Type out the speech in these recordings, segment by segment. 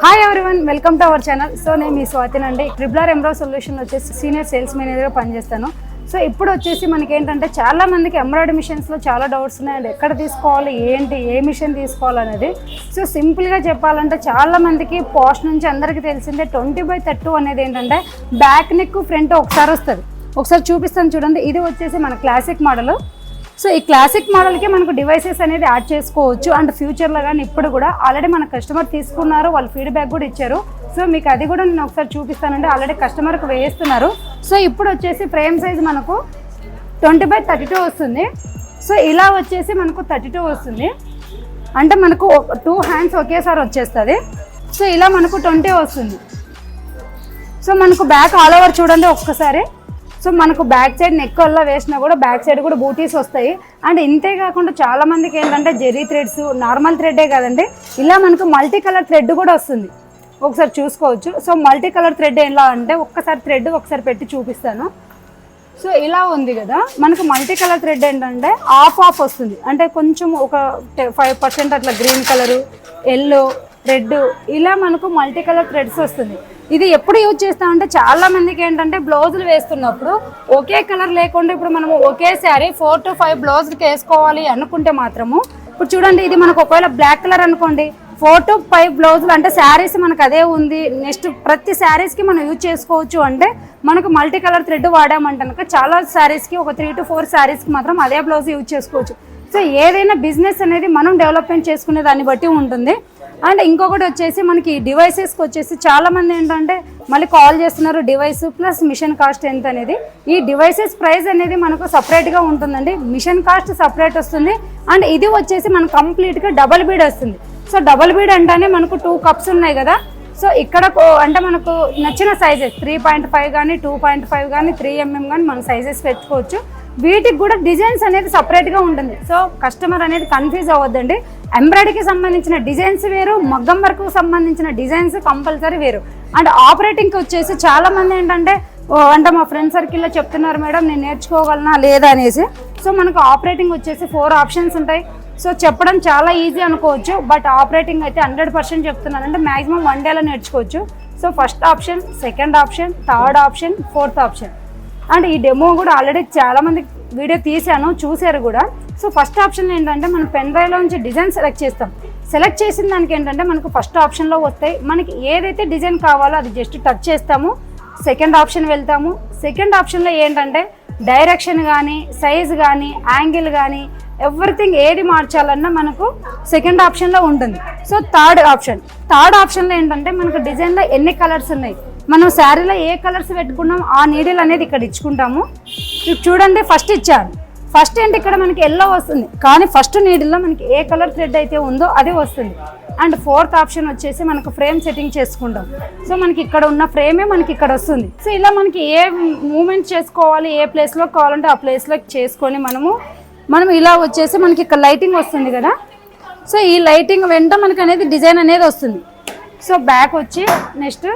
Hi everyone, welcome to our channel. So నేను మీ స్వాతిని అండి. Triple embroidery solution వచ్చేసి senior sales మేనేజర్గా పనిచేస్తాను. సో ఇప్పుడు వచ్చేసి మనకి ఏంటంటే చాలా మందికి ఎంబ్రాయిడరీ మిషన్స్లో చాలా డౌట్స్ ఉన్నాయండి. ఎక్కడ తీసుకోవాలి, ఏంటి, ఏ మిషన్ తీసుకోవాలనేది. సో సింపుల్గా చెప్పాలంటే చాలా మందికి పోస్ట్ నుంచి అందరికీ తెలిసిందే 20/30 అనేది ఏంటంటే బ్యాక్ నెక్ ఫ్రంట్ ఒకసారి వస్తుంది. ఒకసారి చూపిస్తాను చూడండి. ఇది వచ్చేసి మన క్లాసిక్ మోడల్. సో ఈ క్లాసిక్ మోడల్కి మనకు డివైసెస్ అనేది యాడ్ చేసుకోవచ్చు. అండ్ ఫ్యూచర్లో కానీ ఇప్పుడు కూడా ఆల్రెడీ మన కస్టమర్ తీసుకున్నారు, వాళ్ళు ఫీడ్బ్యాక్ కూడా ఇచ్చారు. సో మీకు అది కూడా నేను ఒకసారి చూపిస్తానండి. ఆల్రెడీ కస్టమర్కి వేస్తున్నారు. సో ఇప్పుడు వచ్చేసి ఫ్రేమ్ సైజ్ మనకు 20/32 వస్తుంది. సో ఇలా వచ్చేసి మనకు 32 వస్తుంది. అంటే మనకు 2 హ్యాండ్స్ ఒకేసారి వచ్చేస్తుంది. సో ఇలా మనకు 20 వస్తుంది. సో మనకు బ్యాక్ ఆల్ ఓవర్ చూడండి ఒక్కసారి. సో మనకు బ్యాక్ సైడ్ నెక్ వల్ల వేసినా కూడా బ్యాక్ సైడ్ కూడా బూటీస్ వస్తాయి. అండ్ ఇంతే కాకుండా చాలా మందికి ఏంటంటే జెర్రీ థ్రెడ్స్, నార్మల్ థ్రెడ్డే కాదండి, ఇలా మనకు మల్టీ కలర్ థ్రెడ్ కూడా వస్తుంది. ఒకసారి చూసుకోవచ్చు. సో మల్టీ కలర్ థ్రెడ్ ఎలా అంటే ఒక్కసారి థ్రెడ్ ఒకసారి పెట్టి చూపిస్తాను. సో ఇలా ఉంది కదా, మనకు మల్టీ కలర్ థ్రెడ్ ఏంటంటే ఆఫ్ వస్తుంది. అంటే కొంచెం ఒక 5% అట్లా గ్రీన్ కలరు, ఎల్లో, రెడ్, ఇలా మనకు మల్టీ కలర్ థ్రెడ్స్ వస్తుంది. ఇది ఎప్పుడు యూజ్ చేస్తామంటే చాలా మందికి ఏంటంటే బ్లౌజులు వేస్తున్నప్పుడు ఒకే కలర్ లేకుండా ఇప్పుడు మనము ఒకే శారీ 4 to 5 బ్లౌజులకి వేసుకోవాలి అనుకుంటే మాత్రము ఇప్పుడు చూడండి, ఇది మనకు ఒకవేళ బ్లాక్ కలర్ అనుకోండి, 4 to 5 బ్లౌజులు అంటే శారీస్ మనకు అదే ఉంది. నెక్స్ట్ ప్రతి శారీస్కి మనం యూజ్ చేసుకోవచ్చు. అంటే మనకు మల్టీ కలర్ థ్రెడ్ వాడామంటే కనుక చాలా శారీస్కి ఒక 3 to 4 శారీస్కి మాత్రం అదే బ్లౌజ్ యూజ్ చేసుకోవచ్చు. సో ఏదైనా బిజినెస్ అనేది మనం డెవలప్మెంట్ చేసుకునే దాన్ని బట్టి ఉంటుంది. అండ్ ఇంకొకటి వచ్చేసి మనకి డివైసెస్కి వచ్చేసి చాలామంది ఏంటంటే మళ్ళీ కాల్ చేస్తున్నారు, డివైస్ ప్లస్ మిషన్ కాస్ట్ ఎంత అనేది. ఈ డివైసెస్ ప్రైస్ అనేది మనకు సపరేట్గా ఉంటుందండి. మిషన్ కాస్ట్ సపరేట్ వస్తుంది. అండ్ ఇది వచ్చేసి మనకు కంప్లీట్గా డబల్ బీడ్ వస్తుంది. సో డబల్ బీడ్ అంటేనే మనకు 2 కప్స్ ఉన్నాయి కదా. సో ఇక్కడ అంటే మనకు నచ్చిన సైజెస్ 3.5 కానీ 2.5 కానీ 3 mm కానీ మన సైజెస్ పెట్టుకోవచ్చు. వీటికి కూడా డిజైన్స్ అనేది సపరేట్గా ఉంటుంది. సో కస్టమర్ అనేది కన్ఫ్యూజ్ అవ్వద్దండి. ఎంబ్రాయిడరీకి సంబంధించిన డిజైన్స్ వేరు, మగ్గం వర్క్కు సంబంధించిన డిజైన్స్ కంపల్సరీ వేరు. అండ్ ఆపరేటింగ్కి వచ్చేసి చాలామంది ఏంటంటే అంటే మా ఫ్రెండ్ సర్కిల్లో చెప్తున్నారు, మేడం నేను నేర్చుకోగలనా లేదా అనేసి. సో మనకు ఆపరేటింగ్ వచ్చేసి 4 ఆప్షన్స్ ఉంటాయి. సో చెప్పడం చాలా ఈజీ అనుకోవచ్చు, బట్ ఆపరేటింగ్ అయితే 100% చెప్తున్నాను. అంటే మ్యాక్సిమం 1 డేలో నేర్చుకోవచ్చు. So first option, second option, third option, fourth option. And ఈ డెమో కూడా ఆల్రెడీ చాలామంది వీడియో తీసాను, చూసారు కూడా. సో ఫస్ట్ ఆప్షన్ ఏంటంటే మనం పెన్ డ్రైవ్లో నుంచి డిజైన్ సెలెక్ట్ చేస్తాం. సెలెక్ట్ చేసిన దానికి ఏంటంటే మనకు ఫస్ట్ ఆప్షన్లో వస్తాయి. మనకి ఏదైతే డిజైన్ కావాలో అది జస్ట్ టచ్ చేస్తాము. సెకండ్ ఆప్షన్ వెళ్తాము. సెకండ్ ఆప్షన్లో ఏంటంటే డైరెక్షన్ కానీ, సైజ్ కానీ, యాంగిల్ కానీ, ఎవ్రీథింగ్ ఏది మార్చాలన్నా మనకు సెకండ్ ఆప్షన్లో ఉంటుంది. సో థర్డ్ ఆప్షన్లో ఏంటంటే మనకు డిజైన్లో ఎన్ని కలర్స్ ఉన్నాయి, మనం శారీలో ఏ కలర్స్ పెట్టుకున్నాం ఆ నీడిల్ అనేది ఇక్కడ ఇచ్చుకుంటాము. చూడండి, ఫస్ట్ ఇచ్చాను. ఫస్ట్ ఏంటి ఇక్కడ మనకి ఎల్లో వస్తుంది, కానీ ఫస్ట్ నీడిల్లో మనకి ఏ కలర్ థ్రెడ్ అయితే ఉందో అది వస్తుంది. అండ్ ఫోర్త్ ఆప్షన్ వచ్చేసి మనకు ఫ్రేమ్ సెట్టింగ్ చేసుకుంటాం. సో మనకి ఇక్కడ ఉన్న ఫ్రేమే మనకి ఇక్కడ వస్తుంది. సో ఇలా మనకి ఏ మూమెంట్ చేసుకోవాలి, ఏ ప్లేస్లో కావాలంటే ఆ ప్లేస్లోకి చేసుకొని మనం ఇలా వచ్చేసి మనకి ఇక్కడ లైటింగ్ వస్తుంది కదా. సో ఈ లైటింగ్ వెంట మనకి అనేది డిజైన్ అనేది వస్తుంది. సో బ్యాక్ వచ్చి నెక్స్ట్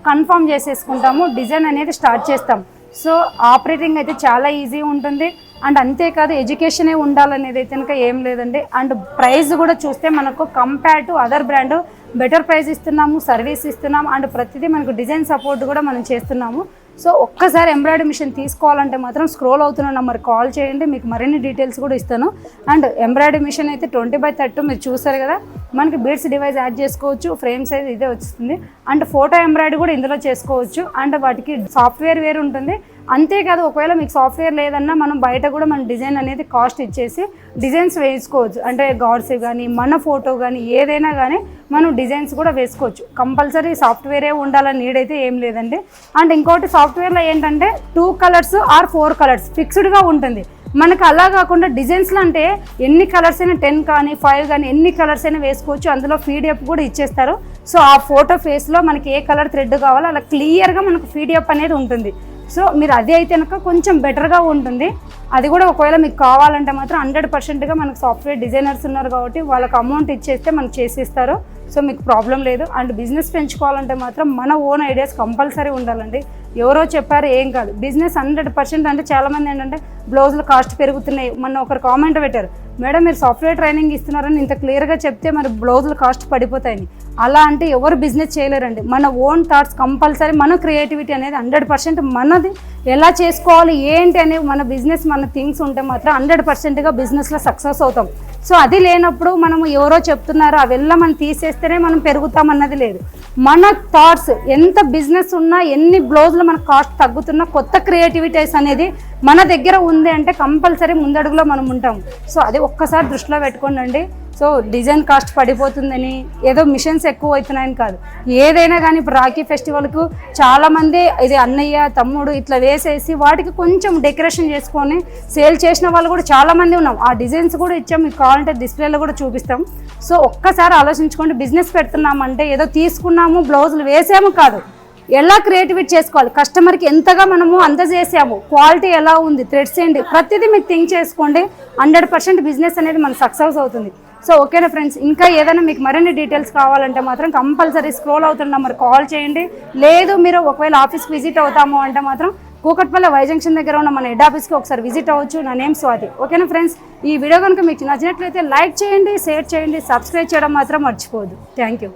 కన్ఫర్మ్ చేసేసుకుంటాము, డిజైన్ అనేది స్టార్ట్ చేస్తాం. సో ఆపరేటింగ్ అయితే చాలా ఈజీ ఉంటుంది. అండ్ అంతేకాదు ఎడ్యుకేషనే ఉండాలనేది అయితే కనుక ఏం లేదండి. అండ్ ప్రైస్ కూడా చూస్తే మనకు compare to other brand better price ఇస్తున్నాము, సర్వీస్ ఇస్తున్నాము. అండ్ ప్రతిదీ మనకు డిజైన్ సపోర్ట్ కూడా మనం చేస్తున్నాము. సో ఒక్కసారి ఎంబ్రాయిడరీ మిషన్ తీసుకోవాలంటే మాత్రం స్క్రోల్ అవుతున్న నెంబర్ కాల్ చేయండి, మీకు మరిన్ని డీటెయిల్స్ కూడా ఇస్తాను. అండ్ ఎంబ్రాయిడరీ మిషన్ అయితే 20/30 మీరు చూసారు కదా. మనకి బీడ్స్ డివైస్ యాడ్ చేసుకోవచ్చు, ఫ్రేమ్ సైజ్ ఇదే వస్తుంది. అండ్ ఫోటో ఎంబ్రాయిడరీ కూడా ఇందులో చేసుకోవచ్చు. అండ్ వాటికి సాఫ్ట్వేర్ వేరు ఉంటుంది. అంతేకాదు ఒకవేళ మీకు సాఫ్ట్వేర్ లేదన్నా మనం బయట కూడా మన డిజైన్ అనేది కాస్ట్ ఇచ్చేసి డిజైన్స్ వేసుకోవచ్చు. అంటే గాడ్స్ కానీ, మన ఫోటో కానీ, ఏదైనా కానీ మనం డిజైన్స్ కూడా వేసుకోవచ్చు. కంపల్సరీ సాఫ్ట్వేరే ఉండాలని నీడ్ అయితే ఏం లేదండి. అండ్ ఇంకోటి సాఫ్ట్వేర్లో ఏంటంటే 2 కలర్స్ ఆర్ 4 కలర్స్ ఫిక్స్డ్గా ఉంటుంది. మనకు అలా కాకుండా డిజైన్స్లో అంటే ఎన్ని కలర్స్ అయినా 10 కానీ 5 కానీ ఎన్ని కలర్స్ అయినా వేసుకోవచ్చు. అందులో పీడిఎఫ్ కూడా ఇచ్చేస్తారు. సో ఆ ఫోటో ఫేస్లో మనకి ఏ కలర్ థ్రెడ్ కావాలో అలా క్లియర్గా మనకు పీడిఎఫ్ అనేది ఉంటుంది. సో మీరు అది అయితే కనుక కొంచెం బెటర్గా ఉంటుంది. అది కూడా ఒకవేళ మీకు కావాలంటే మాత్రం 100%గా మనకు సాఫ్ట్వేర్ డిజైనర్స్ ఉన్నారు కాబట్టి వాళ్ళకి అమౌంట్ ఇచ్చేస్తే మనకు చేసిస్తారు. సో మీకు ప్రాబ్లం లేదు. అండ్ బిజినెస్ పెంచుకోవాలంటే మాత్రం మన ఓన్ ఐడియాస్ కంపల్సరీ ఉండాలండి. ఎవరో చెప్పారు ఏం కాదు, బిజినెస్ 100%. అంటే చాలామంది ఏంటంటే బ్లౌజులు కాస్ట్ పెరుగుతున్నాయి, మొన్న ఒకరు కామెంట్ పెట్టారు మేడం మీరు సాఫ్ట్వేర్ ట్రైనింగ్ ఇస్తున్నారని ఇంత క్లియర్గా చెప్తే మరి బ్లౌజుల కాస్ట్ పడిపోతాయని. అలా అంటే ఎవరు బిజినెస్ చేయలేరండి. మన ఓన్ థాట్స్ కంపల్సరీ, మన క్రియేటివిటీ అనేది 100% మనది ఎలా చేసుకోవాలి ఏంటి అనేవి మన బిజినెస్ మన థింగ్స్ ఉంటే మాత్రం 100%గా బిజినెస్లో సక్సెస్ అవుతాం. సో అది లేనప్పుడు మనము ఎవరో చెప్తున్నారు అవెల్లా మనం తీసేస్తేనే మనం పెరుగుతాం అన్నది లేదు. మన థాట్స్ ఎంత బిజినెస్ ఉన్నా ఎన్ని బ్లౌజులు మన కాస్ట్ తగ్గుతున్నా కొత్త క్రియేటివిటీస్ అనేది మన దగ్గర ఉంది అంటే కంపల్సరీ ముందడుగులో మనం ఉంటాం. సో అది ఒక్కసారి దృష్టిలో పెట్టుకోండి. సో డిజైన్ కాస్ట్ పడిపోతుందని ఏదో మిషన్స్ ఎక్కువ అవుతున్నాయని కాదు, ఏదైనా కానీ ఇప్పుడు రాఖీ ఫెస్టివల్కు చాలామంది ఇది అన్నయ్య తమ్ముడు ఇట్లా వేసేసి వాటికి కొంచెం డెకరేషన్ చేసుకొని సేల్ చేసిన వాళ్ళు కూడా చాలామంది ఉన్నాం. ఆ డిజైన్స్ కూడా ఇచ్చాం, మీకు కావాలంటే డిస్ప్లేలో కూడా చూపిస్తాం. సో ఒక్కసారి ఆలోచించుకోండి, బిజినెస్ పెడుతున్నామంటే ఏదో తీసుకున్నాము బ్లౌజులు వేసాము కాదు, ఎలా క్రియేటివిటీ చేసుకోవాలి, కస్టమర్కి ఎంతగా మనము అందజేసాము, క్వాలిటీ ఎలా ఉంది, థ్రెడ్స్ ఏంటి, ప్రతిదీ మీకు థింక్ చేసుకోండి. 100% బిజినెస్ అనేది మన సక్సెస్ అవుతుంది. సో ఓకేనా ఫ్రెండ్స్, ఇంకా ఏదైనా మీకు మరిన్ని డీటెయిల్స్ కావాలంటే మాత్రం కంపల్సరీ స్క్రోల్ అవుతున్న నెంబర్ కాల్ చేయండి. లేదు మీరు ఒకవేళ ఆఫీస్కి విజిట్ అవుతాము అంటే మాత్రం కూకట్పల్లి వై జంక్షన్ దగ్గర ఉన్న మన హెడ్ ఆఫీస్కి ఒకసారి విజిట్ అవ్వచ్చు. నా నేమ్ స్వాతి. ఓకేనా ఫ్రెండ్స్, ఈ వీడియో కనుక మీకు నచ్చినట్లయితే లైక్ చేయండి, షేర్ చేయండి, సబ్స్క్రైబ్ చేయడం మాత్రం మర్చిపోవద్దు. Thank you.